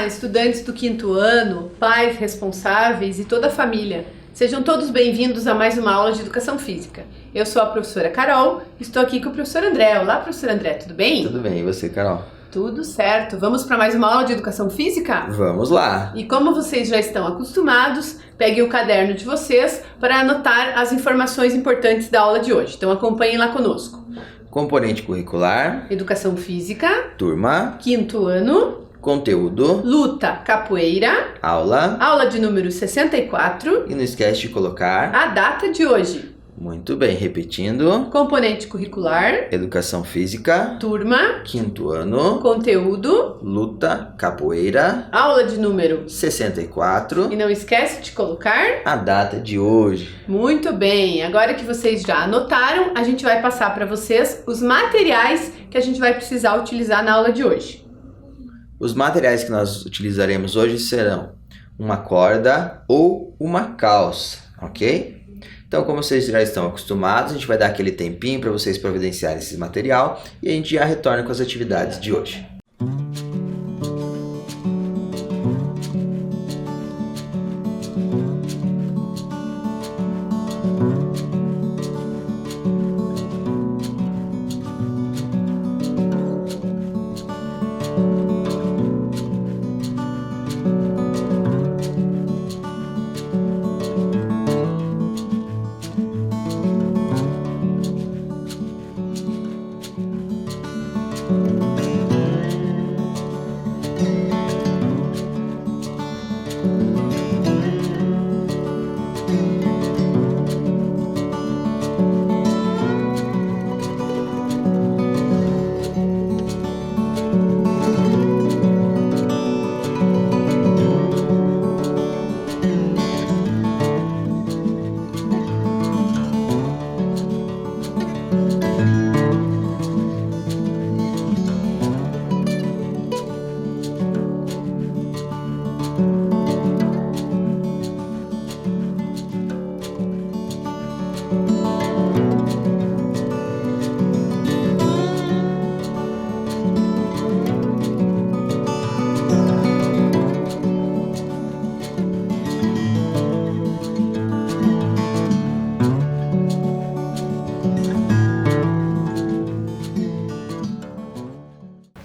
estudantes do 5º ano, pais responsáveis e toda a família. Sejam todos bem-vindos a mais uma aula de Educação Física. Eu sou a professora Carol, estou aqui com o professor André. Olá, professor André, tudo bem? Tudo bem, e você, Carol? Tudo certo. Vamos para mais uma aula de Educação Física? Vamos lá! E como vocês já estão acostumados, peguem o caderno de vocês para anotar as informações importantes da aula de hoje. Então acompanhem lá conosco. Componente curricular, Educação Física, turma, 5º ano, conteúdo, luta, capoeira, aula, aula de número 64, e não esquece de colocar. a data de hoje. Muito bem, repetindo, Componente curricular, educação física, turma, 5º ano, conteúdo, luta, capoeira, aula de número 64, e não esquece de colocar. a data de hoje. Muito bem, agora que vocês já anotaram, a gente vai passar para vocês os materiais que a gente vai precisar utilizar na aula de hoje. Os materiais que nós utilizaremos hoje serão uma corda ou uma calça, ok? Então, como vocês já estão acostumados, a gente vai dar aquele tempinho para vocês providenciarem esse material e a gente já retorna com as atividades de hoje.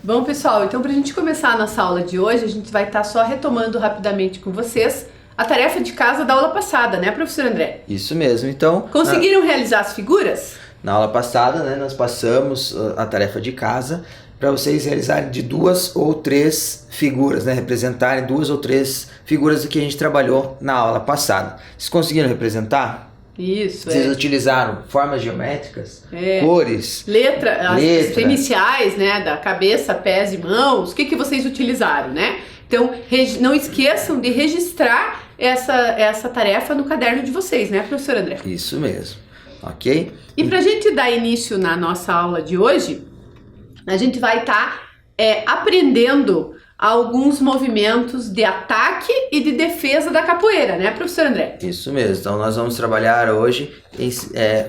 Bom, pessoal, então para a gente começar a nossa aula de hoje, a gente vai estar só retomando rapidamente com vocês a tarefa de casa da aula passada, né, professor André? Isso mesmo, então... Conseguiram realizar as figuras? Na aula passada, né, nós passamos a tarefa de casa para vocês realizarem de 2 ou 3 figuras, né, representarem 2 ou 3 figuras do que a gente trabalhou na aula passada. Vocês conseguiram representar? Isso, Vocês utilizaram formas geométricas, cores, as letra, iniciais, né, da cabeça, pés e mãos, o que vocês utilizaram, né? Então, não esqueçam de registrar essa tarefa no caderno de vocês, né, professor André? Isso mesmo, ok? E para a gente dar início na nossa aula de hoje, a gente vai estar aprendendo alguns movimentos de ataque e de defesa da capoeira, né, professor André? Isso mesmo, então nós vamos trabalhar hoje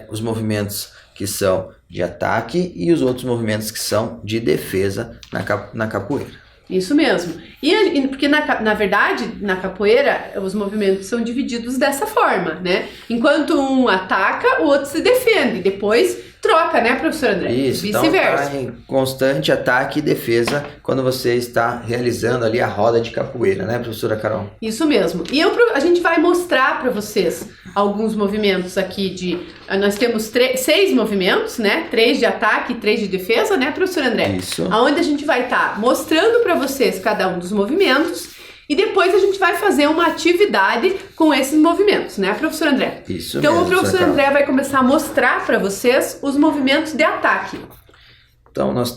os movimentos que são de ataque e os outros movimentos que são de defesa na capoeira. Isso mesmo. E porque na verdade, na capoeira, os movimentos são divididos dessa forma, né? Enquanto um ataca, o outro se defende. Depois troca, né, professor André? Isso, vice-versa. Então tá em constante ataque e defesa quando você está realizando ali a roda de capoeira, né, professora Carol? Isso mesmo. E a gente vai mostrar para vocês alguns movimentos aqui nós temos 6 movimentos, né? 3 de ataque e 3 de defesa, né, professor André? Isso. Onde a gente vai estar mostrando para vocês cada um dos movimentos e depois a gente vai fazer uma atividade com esses movimentos, né, professor André? Isso então mesmo, o professor André vai começar a mostrar para vocês os movimentos de ataque. Então nós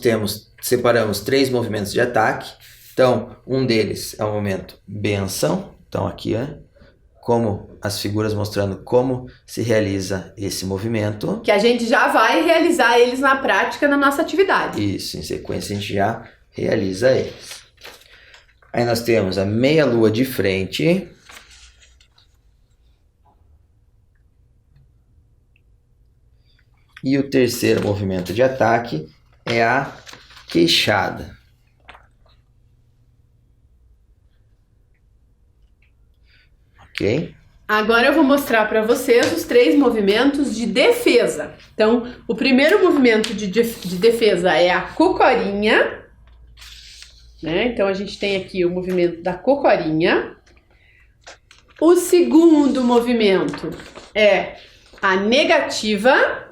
separamos 3 movimentos de ataque. Então um deles é o movimento benção. Então aqui como as figuras mostrando como se realiza esse movimento. Que a gente já vai realizar eles na prática na nossa atividade. Isso, em sequência a gente já realiza eles. Aí nós temos a meia-lua de frente. E o terceiro movimento de ataque é a queixada. ok? Agora eu vou mostrar para vocês os 3 movimentos de defesa. Então, o primeiro movimento de defesa é a cocorinha, né? Então, a gente tem aqui o movimento da cocorinha. O segundo movimento é a negativa.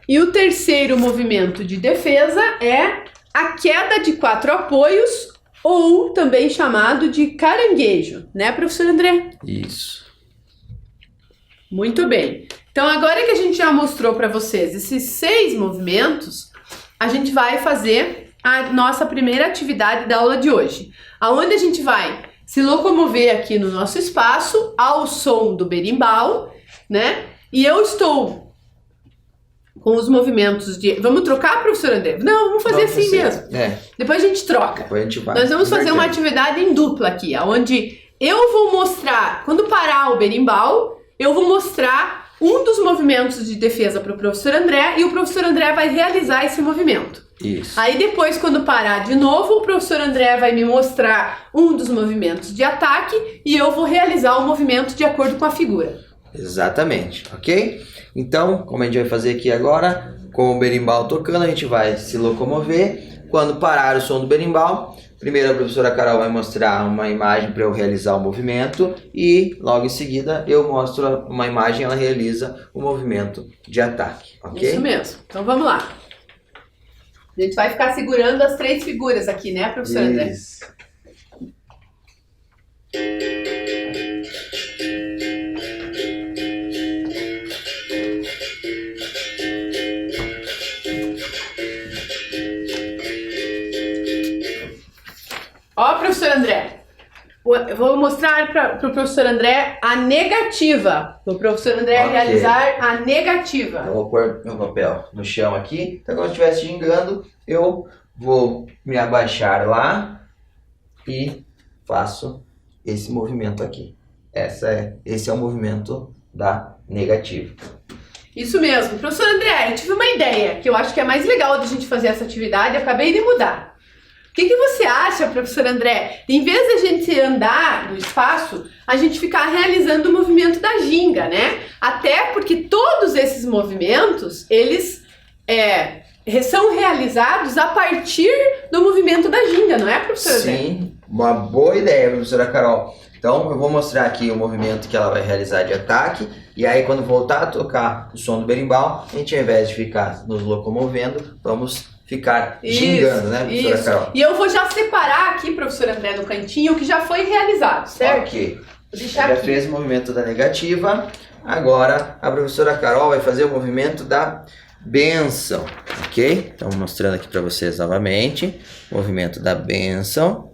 E o terceiro movimento de defesa é a queda de 4 apoios, ou também chamado de caranguejo, né, professor André? Isso. Muito bem. Então, agora que a gente já mostrou para vocês esses 6 movimentos, a gente vai fazer a nossa primeira atividade da aula de hoje, aonde a gente vai se locomover aqui no nosso espaço ao som do berimbau, né? E eu estou com os movimentos de... Vamos trocar, professor André? Não, vamos fazer assim mesmo. Depois a gente troca. Depois a gente vai. Nós vamos fazer uma atividade em dupla aqui, onde eu vou mostrar, quando parar o berimbau, eu vou mostrar um dos movimentos de defesa para o professor André e o professor André vai realizar esse movimento. Isso. Aí depois, quando parar de novo, o professor André vai me mostrar um dos movimentos de ataque e eu vou realizar o movimento de acordo com a figura. Exatamente, ok? Então, como a gente vai fazer aqui agora, com o berimbau tocando, a gente vai se locomover. Quando parar o som do berimbau, primeiro a professora Carol vai mostrar uma imagem para eu realizar o movimento e logo em seguida eu mostro uma imagem e ela realiza o movimento de ataque, ok? Isso mesmo. Então vamos lá. A gente vai ficar segurando as 3 figuras aqui, né, professor André? Isso. Ó, professor André, eu vou mostrar para o professor André a negativa. O professor André realizar a negativa. Eu vou pôr meu papel no chão aqui. Então, quando eu estiver gingando, eu vou me abaixar lá e faço esse movimento aqui. Esse é o movimento da negativa. Isso mesmo. Professor André, eu tive uma ideia que eu acho que é mais legal de a gente fazer essa atividade. Eu acabei de mudar. O que você acha, professor André? Em vez de a gente andar no espaço, a gente ficar realizando o movimento da ginga, né? Até porque todos esses movimentos, eles são realizados a partir do movimento da ginga, não é, professor André? Sim, uma boa ideia, professora Carol. Então, eu vou mostrar aqui o movimento que ela vai realizar de ataque. E aí, quando voltar a tocar o som do berimbau, a gente, ao invés de ficar nos locomovendo, vamos ficar gingando, né, professora Carol? E eu vou já separar aqui, professor André, no cantinho, o que já foi realizado, certo? Ok. Vou deixar já aqui. fez o movimento da negativa. Agora, a professora Carol vai fazer o movimento da bênção, ok? Então, mostrando aqui para vocês novamente, o movimento da bênção.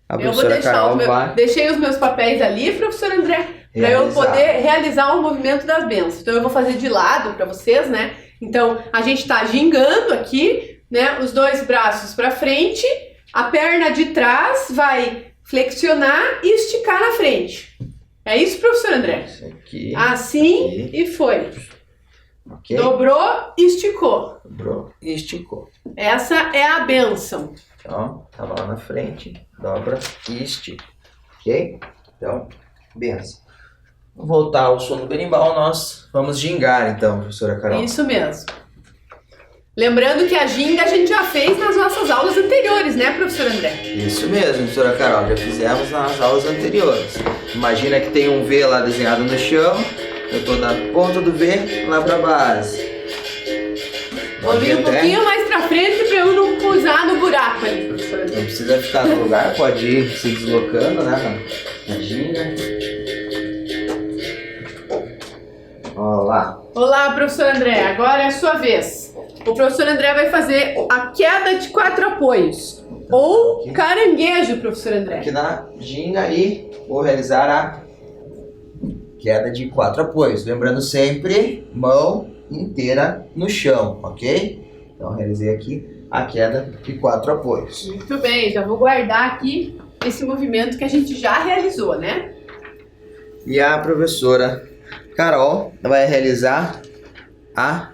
A professora Carol vai... Deixei os meus papéis ali, professor André, para eu poder realizar o movimento das bênçãos. Então, eu vou fazer de lado para vocês, né? Então, a gente está gingando aqui, né? Os 2 braços para frente, a perna de trás vai flexionar e esticar na frente. É isso, professor André? Isso aqui. Assim aqui. E foi. Okay. Dobrou, esticou. Dobrou e esticou. Essa é a bênção. Então, tava lá na frente, dobra e estica. Ok? Então, benção. Vou voltar ao som do berimbau, nós vamos gingar então, professora Carol. Isso mesmo. Lembrando que a ginga a gente já fez nas nossas aulas anteriores, né, professor André? Isso mesmo, professora Carol, já fizemos nas aulas anteriores. Imagina que tem um V lá desenhado no chão, eu tô na ponta do V lá pra base. Vou vir um pouquinho mais pra frente pra eu não pousar no buraco ali, professor André. Não precisa ficar no lugar, pode ir se deslocando, né, na ginga. Olá. Olá, professor André, agora é a sua vez. O professor André vai fazer a queda de 4 apoios, ou caranguejo, professor André. Aqui na ginga e vou realizar a queda de 4 apoios. Lembrando sempre, mão inteira no chão, ok? Então, realizei aqui a queda de 4 apoios. Muito bem, já vou guardar aqui esse movimento que a gente já realizou, né? E a professora Carol vai realizar a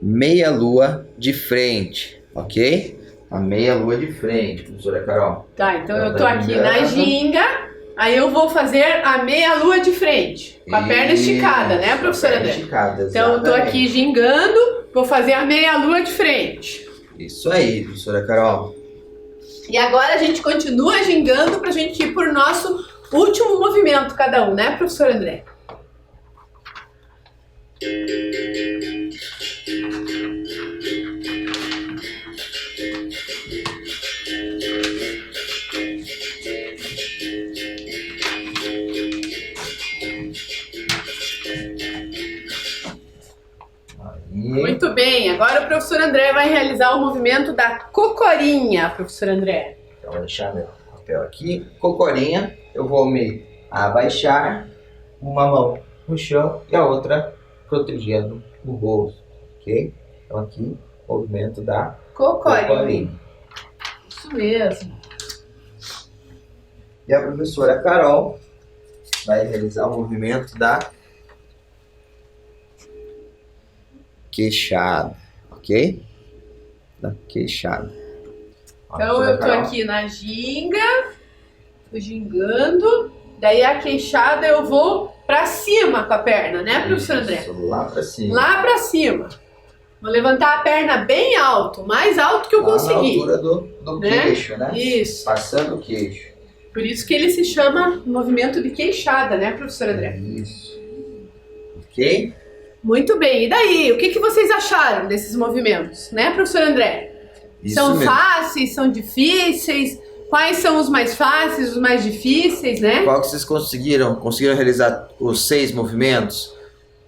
meia lua de frente, ok? a meia lua de frente, professora Carol. Tá, então eu tô Tá aqui gingando. na ginga, aí eu vou fazer a meia lua de frente, com a perna esticada, né, professora Perna André? esticada, Então eu tô exatamente. aqui gingando, vou fazer a meia lua de frente. Isso aí, professora Carol. E agora a gente continua gingando pra gente ir pro nosso último movimento cada um, né, professor André? Muito bem, agora o professor André vai realizar o movimento da cocorinha, professor André. Então, vou deixar meu papel aqui. Cocorinha, eu vou me abaixar, uma mão no chão e a outra protegendo o rosto, ok? Então aqui, movimento da Cocorinha. Isso mesmo. E a professora Carol vai realizar o movimento da queixada, ok? Da queixada. Ó, Então professora eu tô Carol. aqui na ginga, tô gingando, daí a queixada eu vou pra cima com a perna, né, professor André? Isso, lá pra cima. Lá pra cima. Vou levantar a perna bem alto, mais alto que eu Lá conseguir. na altura do Né? queixo, né? Isso. Passando o queixo. Por isso que ele se chama movimento de queixada, né, professor André? Isso. Ok? Muito bem. E daí, o que vocês acharam desses movimentos, né, professor André? Isso São mesmo. fáceis, são difíceis? Quais são os mais fáceis, os mais difíceis, né? Qual que vocês conseguiram? Conseguiram realizar os 6 movimentos?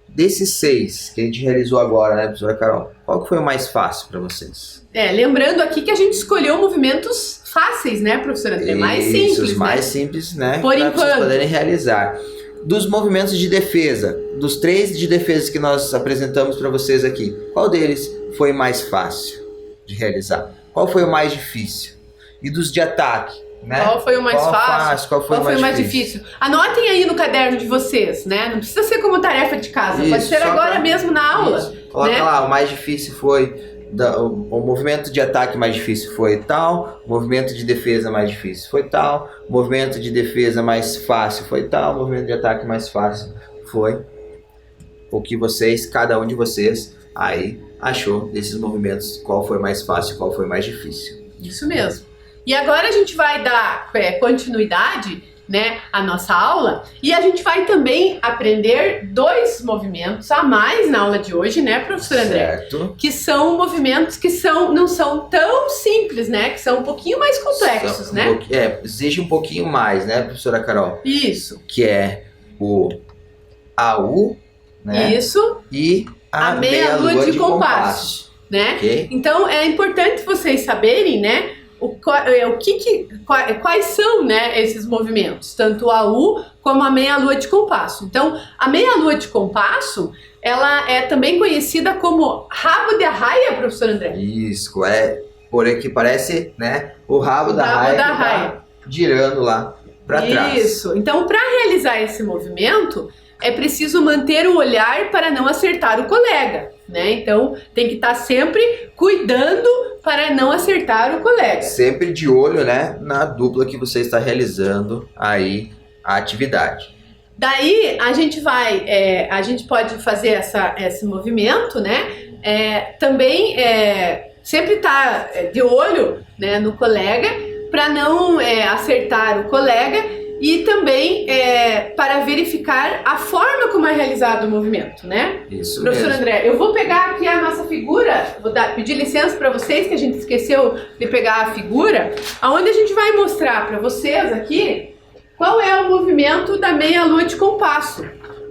Desses 6 que a gente realizou agora, né, professora Carol? Qual que foi o mais fácil para vocês? Lembrando aqui que a gente escolheu movimentos fáceis, né, professor André? Mais Isso, simples, os mais né? simples, né? Por Para vocês enquanto. poderem realizar. Dos movimentos de defesa, dos 3 de defesa que nós apresentamos para vocês aqui, qual deles foi mais fácil de realizar? Qual foi o mais difícil? E dos de ataque, né? Qual foi o mais Qual fácil? Qual foi o mais difícil? Anotem aí no caderno de vocês, né? Não precisa ser como tarefa de casa, pode Isso, ser só agora pra- mesmo na aula. Isso. Coloca né? lá, o mais difícil foi o movimento de ataque mais difícil foi tal, o movimento de defesa mais difícil foi tal, o movimento de defesa mais fácil foi tal, o movimento de ataque mais fácil foi o que vocês, cada um de vocês aí achou desses movimentos, qual foi mais fácil, qual foi mais difícil. Isso mesmo. E agora a gente vai dar continuidade, né, à nossa aula, e a gente vai também aprender 2 movimentos a mais na aula de hoje, né, professor André? Certo? Que são movimentos que não são tão simples, né? Que são um pouquinho mais complexos, Só né? exige um pouquinho mais, né, professora Carol? Isso. Que é o AU, né? Isso, E a meia lua de compasso, né? Ok? Então é importante vocês saberem, né, quais são, né, esses movimentos, tanto a U como a meia lua de compasso. Então, a meia lua de compasso, ela é também conhecida como rabo de arraia, professor André. Isso, por aqui parece, né, o rabo da Rabo raia da que tá raia. girando lá para trás. Isso. Então, para realizar esse movimento, é preciso manter o olhar para não acertar o colega, né? Então, tem que estar sempre cuidando para não acertar o colega. Sempre de olho, né, na dupla que você está realizando aí a atividade. Daí, a gente pode fazer esse movimento, né? Também sempre estar de olho, né, no colega para não acertar o colega. E também para verificar a forma como é realizado o movimento, né? Isso Professor mesmo. André, eu vou pegar aqui a nossa figura, pedir licença para vocês, que a gente esqueceu de pegar a figura, onde a gente vai mostrar para vocês aqui qual é o movimento da meia lua de compasso.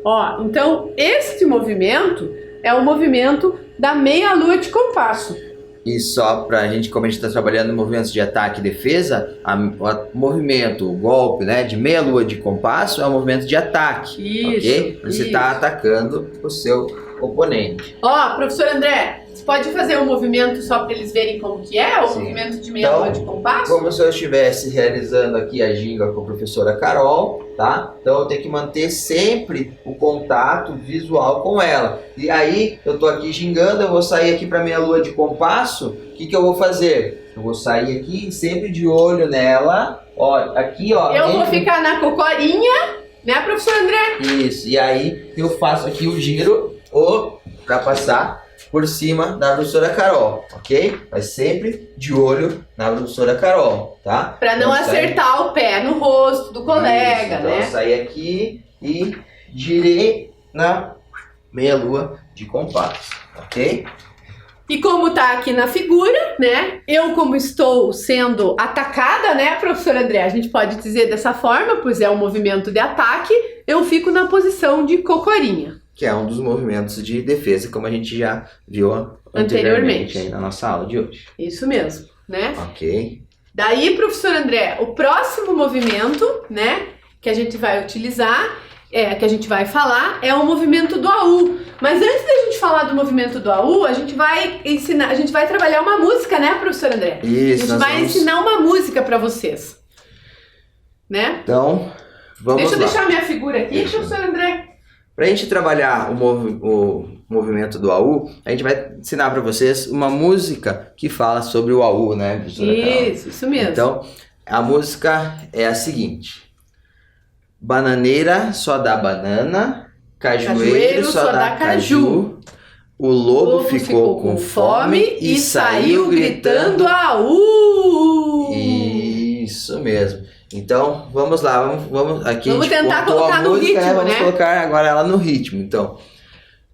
Ó, então, este movimento é o movimento da meia lua de compasso. E só pra gente, como a gente está trabalhando em movimentos de ataque e defesa, o movimento, o golpe, né, de meia lua de compasso é um movimento de ataque, Isso, ok? Você está atacando o seu oponente. Ó, professor André, pode fazer um movimento só para eles verem como que é? O Sim. movimento de meia lua de compasso? Como se eu estivesse realizando aqui a ginga com a professora Carol, tá? Então eu tenho que manter sempre o contato visual com ela. E aí eu tô aqui gingando, eu vou sair aqui para meia lua de compasso. O que eu vou fazer? Eu vou sair aqui sempre de olho nela. Ó, aqui ó. Eu vou ficar na cocorinha, né, professor André? Isso. E aí eu faço aqui o giro para passar por cima da professora Carol, ok? Mas sempre de olho na professora Carol, tá? Para não então, acertar o pé no rosto do colega, então, né? eu saí aqui e girei na meia lua de compasso, ok? E como tá aqui na figura, né? Eu como estou sendo atacada, né, professor André? A gente pode dizer dessa forma, pois é um movimento de ataque, eu fico na posição de cocorinha. Que é um dos movimentos de defesa, como a gente já viu anteriormente aí na nossa aula de hoje. Isso mesmo, né? Ok. Daí, professor André, o próximo movimento, né, que a gente vai utilizar, que a gente vai falar, é o movimento do AU. Mas antes da gente falar do movimento do AU, a gente vai ensinar, a gente vai trabalhar uma música, né, professor André? Isso, a gente vai ensinar uma música para vocês, né? Então, vamos Deixa eu lá. deixar minha figura aqui, professor André. Para a gente trabalhar o movimento do AU, a gente vai ensinar para vocês uma música que fala sobre o AU, né, professora Carol? Isso mesmo. Então, a música é a seguinte: bananeira só dá banana, cajueiro só dá caju, o lobo ficou com fome e saiu gritando AU! Isso mesmo. Então, vamos lá, vamos aqui. Vamos tentar contou colocar a no música, ritmo, Vamos né? colocar agora ela no ritmo. Então,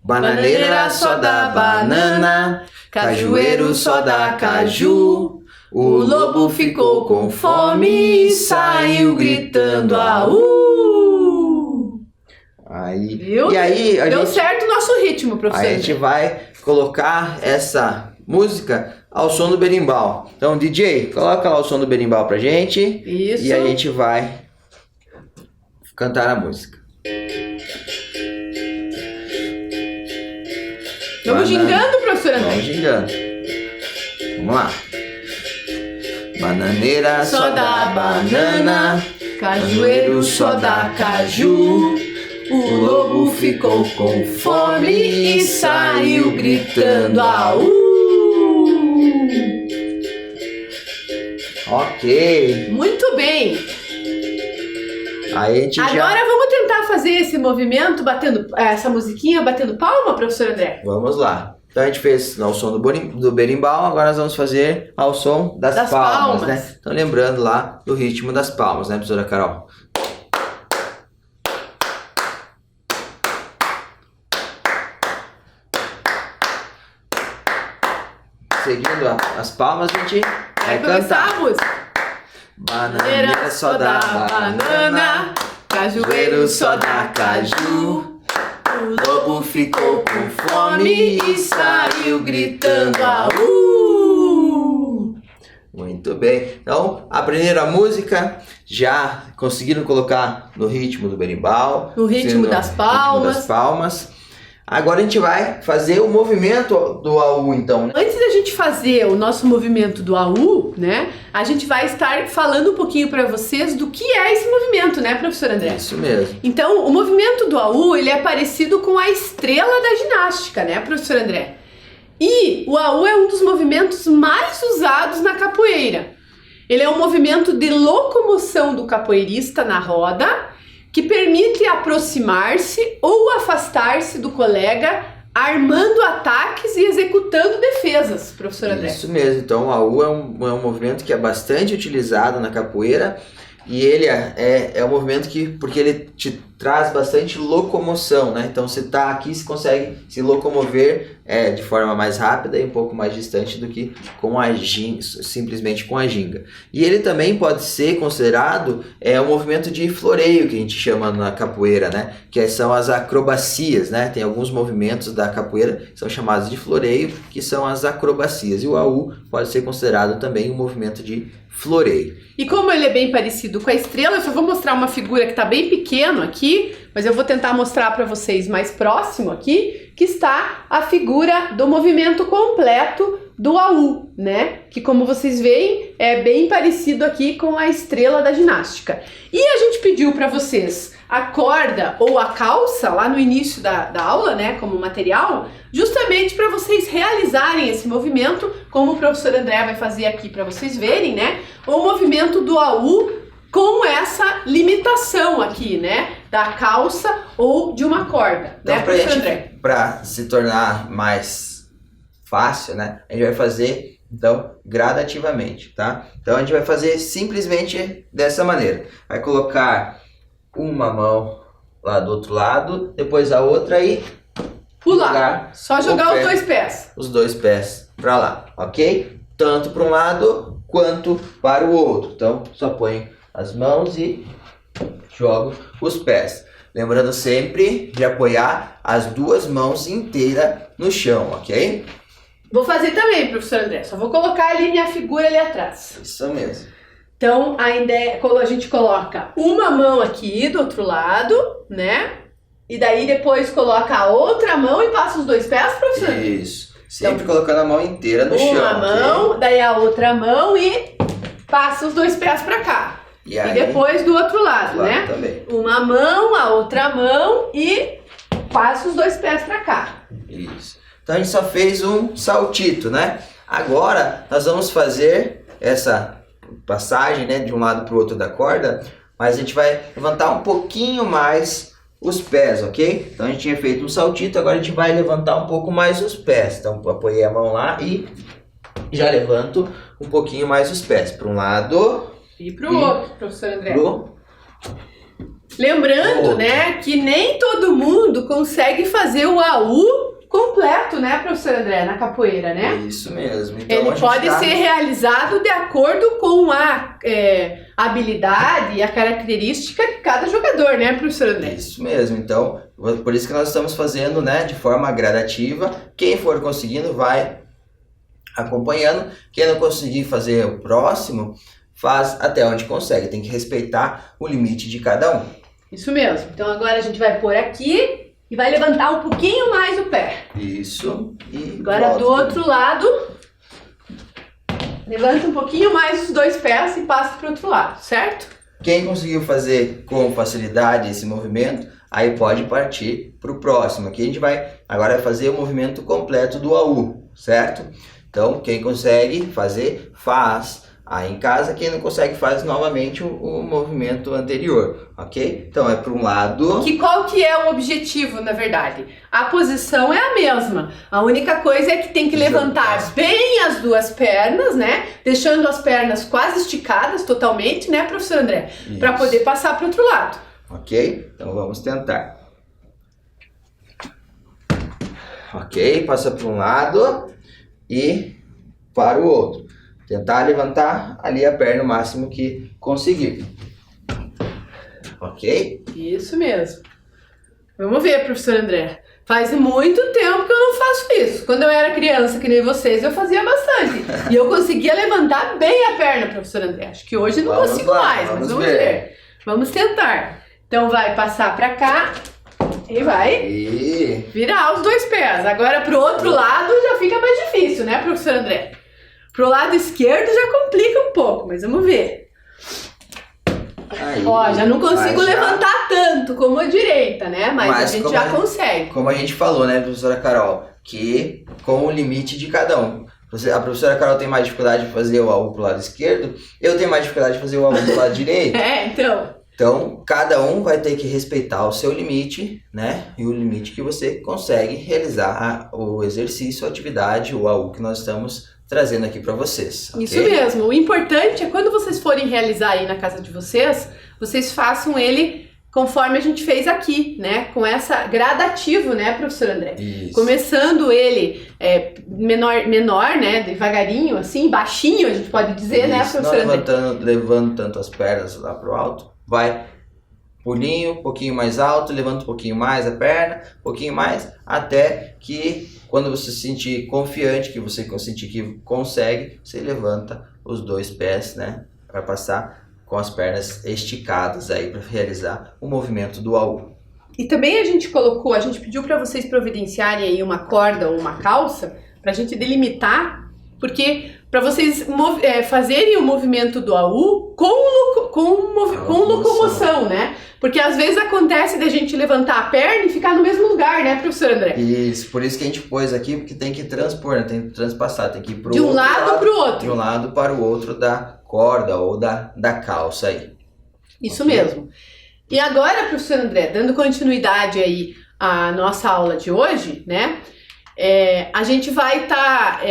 bananeira só dá banana, cajueiro só dá caju, o lobo ficou com fome e saiu gritando AU! Aí, Viu? e aí Deu certo o nosso ritmo, professor. a gente vai colocar essa música ao som do berimbau. Então, DJ, coloca lá o som do berimbau pra gente. Isso. E a gente vai cantar a música. Vamos gingando, professor André? Vamos gingando. Vamos lá. Bananeira Só dá banana, cajueiro só dá caju, o lobo ficou com fome e saiu gritando AU! Ok. Muito bem! Aí a gente já... Agora vamos tentar fazer esse movimento, essa musiquinha batendo palma, professor André? Vamos lá. Então a gente fez ao som do berimbau, agora nós vamos fazer ao som das palmas, né? Então lembrando lá do ritmo das palmas, né, professora Carol? Seguindo as palmas, a gente vai começar cantar. a música. Bananeira só dá banana, cajueiro só dá caju, o lobo ficou com fome e saiu gritando AU! Muito bem. Então, aprenderam a música, já conseguiram colocar no ritmo do berimbau, No ritmo das palmas. Agora a gente vai fazer o movimento do AU, então. Antes da gente fazer o nosso movimento do AU, né, a gente vai estar falando um pouquinho para vocês do que é esse movimento, né, professor André? Isso mesmo. Então, o movimento do AU, ele é parecido com a estrela da ginástica, né, professor André? E o AU é um dos movimentos mais usados na capoeira. Ele é um movimento de locomoção do capoeirista na roda, que permite aproximar-se ou afastar-se do colega, armando ataques e executando defesas, professor André. Isso mesmo. Então, o AU é um movimento que é bastante utilizado na capoeira e ele é um movimento porque ele te traz bastante locomoção, né? Então, você tá aqui, você consegue se locomover de forma mais rápida e um pouco mais distante do que com a ginga, simplesmente com a ginga. E ele também pode ser considerado um movimento de floreio, que a gente chama na capoeira, né? Que são as acrobacias, né? Tem alguns movimentos da capoeira que são chamados de floreio, que são as acrobacias. E o AU pode ser considerado também um movimento de floreio. E como ele é bem parecido com a estrela, eu só vou mostrar uma figura que está bem pequeno aqui, aqui, mas eu vou tentar mostrar para vocês mais próximo aqui, que está a figura do movimento completo do AU, né? Que como vocês veem, é bem parecido aqui com a estrela da ginástica. E a gente pediu para vocês a corda ou a calça lá no início da aula, né? Como material, justamente para vocês realizarem esse movimento, como o professor André vai fazer aqui para vocês verem, né? O movimento do AU com essa limitação aqui, né? Da calça ou de uma corda, então, né, professor André? Para se tornar mais fácil, né? A gente vai fazer, então, gradativamente, tá? Então, a gente vai fazer simplesmente dessa maneira. Vai colocar uma mão lá do outro lado, depois a outra e pular. Só jogar os dois pés. Os dois pés para lá, ok? Tanto para um lado quanto para o outro. Então, só põe as mãos e jogo os pés. Lembrando sempre de apoiar as duas mãos inteiras no chão, ok? Vou fazer também, professor André. Só vou colocar ali minha figura ali atrás. Isso mesmo. Então, a gente coloca uma mão aqui do outro lado, né? E daí depois coloca a outra mão e passa os dois pés, professor? Isso. Sempre então, colocando a mão inteira no chão. Uma mão, okay? Daí a outra mão e passa os dois pés pra cá. E depois do outro lado, né? Também. Uma mão, a outra mão e passa os dois pés pra cá. Isso. Então a gente só fez um saltito, né? Agora nós vamos fazer essa passagem, né, de um lado para o outro da corda, mas a gente vai levantar um pouquinho mais os pés, ok? Então a gente tinha feito um saltito, agora a gente vai levantar um pouco mais os pés. Então apoiei a mão lá e já levanto um pouquinho mais os pés para um lado e para o outro, professor André. Lembrando, né, que nem todo mundo consegue fazer o AU completo, né, professor André, na capoeira, né? Isso mesmo. Então, ele pode ser realizado de acordo com a habilidade e a característica de cada jogador, né, professor André? Isso mesmo. Então, por isso que nós estamos fazendo, né, de forma gradativa. Quem for conseguindo vai acompanhando. Quem não conseguir fazer o próximo, faz até onde consegue. Tem que respeitar o limite de cada um. Isso mesmo. Então, agora a gente vai pôr aqui e vai levantar um pouquinho mais o pé. Isso. E agora do outro lado, levanta um pouquinho mais os dois pés e passa para o outro lado, certo? Quem conseguiu fazer com facilidade esse movimento, aí pode partir para o próximo. Aqui a gente vai agora fazer o movimento completo do AU, certo? Então, quem consegue fazer, faz. Aí em casa, quem não consegue faz novamente o movimento anterior, ok? Então é para um lado... Qual que é o objetivo, na verdade? A posição é a mesma. A única coisa é que tem que levantar bem as duas pernas, né? Deixando as pernas quase esticadas totalmente, né, professor André? Para poder passar para o outro lado. Ok? Então vamos tentar. Ok, passa para um lado e para o outro. Tentar levantar ali a perna o máximo que conseguir. Ok? Isso mesmo. Vamos ver, professor André. Faz muito tempo que eu não faço isso. Quando eu era criança, que nem vocês, eu fazia bastante. E eu conseguia levantar bem a perna, professor André. Acho que hoje não consigo mais, mas vamos ver. Vamos tentar. Então vai passar pra cá e vai virar os dois pés. Agora pro outro lado já fica mais difícil, né, professor André? Pro lado esquerdo já complica um pouco, mas vamos ver. Aí, ó, já não consigo levantar tanto como a direita, né? Mas a gente já consegue. Como a gente falou, né, professora Carol, que com o limite de cada um. A professora Carol tem mais dificuldade de fazer o AU pro lado esquerdo, eu tenho mais dificuldade de fazer o AU pro lado direito. Então, cada um vai ter que respeitar o seu limite, né? E o limite que você consegue realizar o exercício, a atividade, o AU que nós estamos trazendo aqui para vocês. Okay? Isso mesmo. O importante é quando vocês forem realizar aí na casa de vocês, vocês façam ele conforme a gente fez aqui, né? Com essa gradativo, né, professor André? Isso. Começando ele menor, né? Devagarinho, assim, baixinho, a gente pode dizer, né, professor André? Levando tanto as pernas lá pro alto, vai pulinho, um pouquinho mais alto, levanta um pouquinho mais a perna, um pouquinho mais, até que quando você se sentir confiante, que você sentir que consegue, você levanta os dois pés, né? Para passar com as pernas esticadas aí para realizar o movimento do AU. E também a gente pediu para vocês providenciarem aí uma corda ou uma calça para a gente delimitar, porque para vocês fazerem o movimento do AU com locomoção, né? Porque às vezes acontece da gente levantar a perna e ficar no mesmo lugar, né, professor André? Isso, por isso que a gente pôs aqui, porque tem que transpor, né? Tem que transpassar, tem que ir pro de um lado para o outro. De um lado para o outro da corda ou da calça aí. Isso mesmo. E agora, professor André, dando continuidade aí à nossa aula de hoje, né? A gente vai estar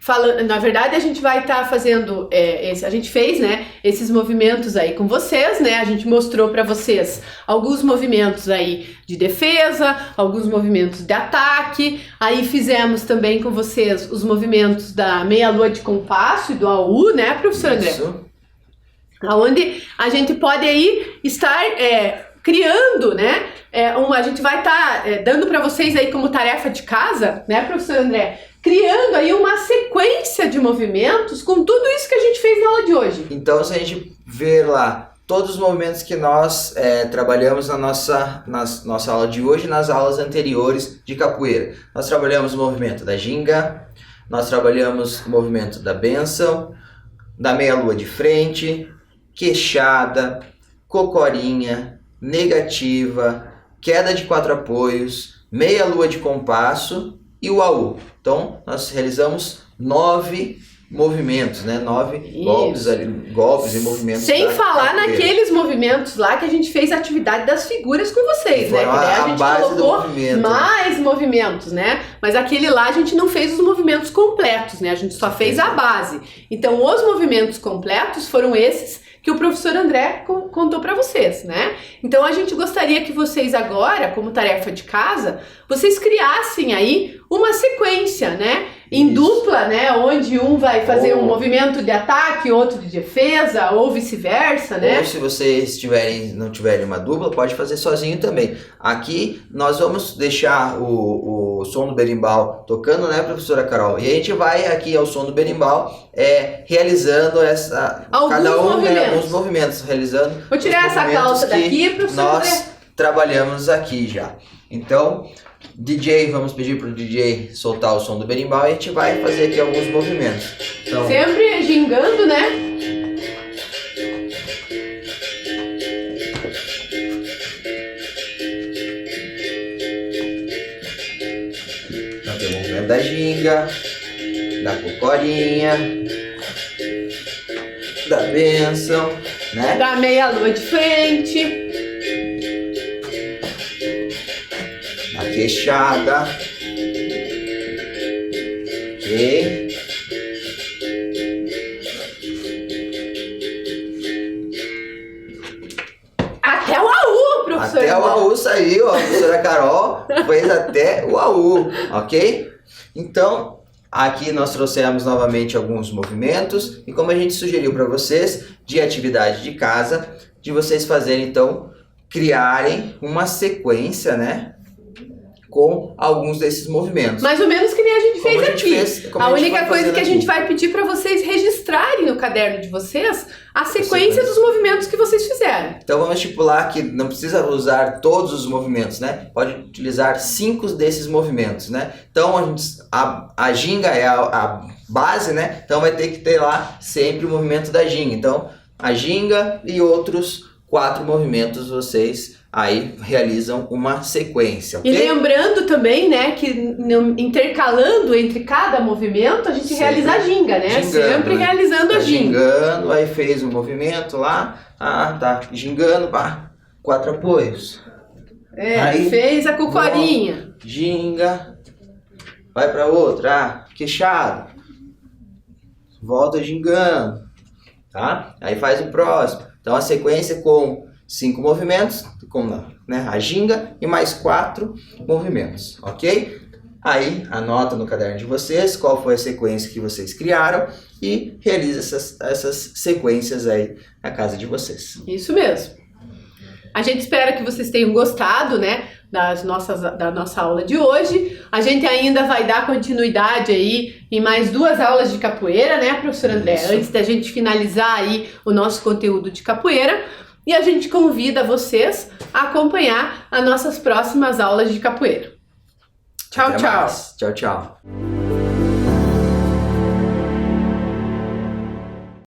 falando, na verdade, a gente vai estar fazendo, a gente fez, né, esses movimentos aí com vocês, né? A gente mostrou para vocês alguns movimentos aí de defesa, alguns movimentos de ataque. Aí fizemos também com vocês os movimentos da meia-lua de compasso e do AU, né, professor André? Isso. Onde a gente pode aí estar criando, né? A gente vai estar dando para vocês aí como tarefa de casa, né, professor André? Criando aí uma sequência de movimentos com tudo isso que a gente fez na aula de hoje. Então, se a gente ver lá todos os movimentos que nós trabalhamos na nossa aula de hoje e nas aulas anteriores de capoeira. Nós trabalhamos o movimento da ginga, nós trabalhamos o movimento da bênção, da meia-lua de frente, queixada, cocorinha, negativa, queda de 4 apoios, meia-lua de compasso e o AU. Então, nós realizamos 9 movimentos, né? 9 golpes e movimentos. Sem falar naqueles movimentos lá que a gente fez a atividade das figuras com vocês, né? Que daí a gente colocou mais movimentos, né? Mas aquele lá a gente não fez os movimentos completos, né? A gente só fez a base. Então, os movimentos completos foram esses que o professor André contou para vocês, né? Então a gente gostaria que vocês agora, como tarefa de casa, vocês criassem aí uma sequência, né? Em dupla, né? Onde um vai fazer um movimento de ataque, outro de defesa, ou vice-versa, né? Ou se vocês não tiverem uma dupla, pode fazer sozinho também. Aqui nós vamos deixar o som do berimbau tocando, né, professora Carol? E a gente vai aqui ao som do berimbau realizando alguns movimentos, realizando. Vou tirar essa calça daqui, professor. Nós trabalhamos aqui já. Então, DJ, vamos pedir pro DJ soltar o som do berimbau e a gente vai fazer aqui alguns movimentos. Então, sempre gingando, né? Então tem o movimento da ginga, da cocorinha, da bênção, né? Da meia-lua de frente. A queixada, ok? Até o AU, professor. Até o AU saiu, a professora Carol fez até o AU, ok? Então, aqui nós trouxemos novamente alguns movimentos e como a gente sugeriu para vocês, de atividade de casa, de vocês fazerem, então, criarem uma sequência, né? Com alguns desses movimentos. Mais ou menos que nem a gente fez aqui. A única coisa que a gente vai pedir para vocês registrarem no caderno de vocês a sequência dos movimentos que vocês fizeram. Então vamos estipular que não precisa usar todos os movimentos, né? Pode utilizar 5 desses movimentos, né? Então a ginga é a base, né? Então vai ter que ter lá sempre o movimento da ginga. Então a ginga e outros 4 movimentos vocês aí realizam uma sequência, ok? E lembrando também, né, que intercalando entre cada movimento, a gente realiza a ginga, né? Sempre realizando a ginga. Gingando, aí fez um movimento lá, tá gingando, 4 apoios. Aí fez a cocorinha. Ginga, vai pra outra, queixado, volta gingando, tá? Aí faz o próximo. Então a sequência com 5 movimentos, né, a ginga e mais 4 movimentos, ok? Aí anota no caderno de vocês qual foi a sequência que vocês criaram e realiza essas sequências aí na casa de vocês. Isso mesmo. A gente espera que vocês tenham gostado, né, da nossa aula de hoje. A gente ainda vai dar continuidade aí em mais 2 aulas de capoeira, né, professor André? Isso. Antes da gente finalizar aí o nosso conteúdo de capoeira. E a gente convida vocês a acompanhar as nossas próximas aulas de capoeira. Tchau, Até tchau. mais. Tchau, tchau.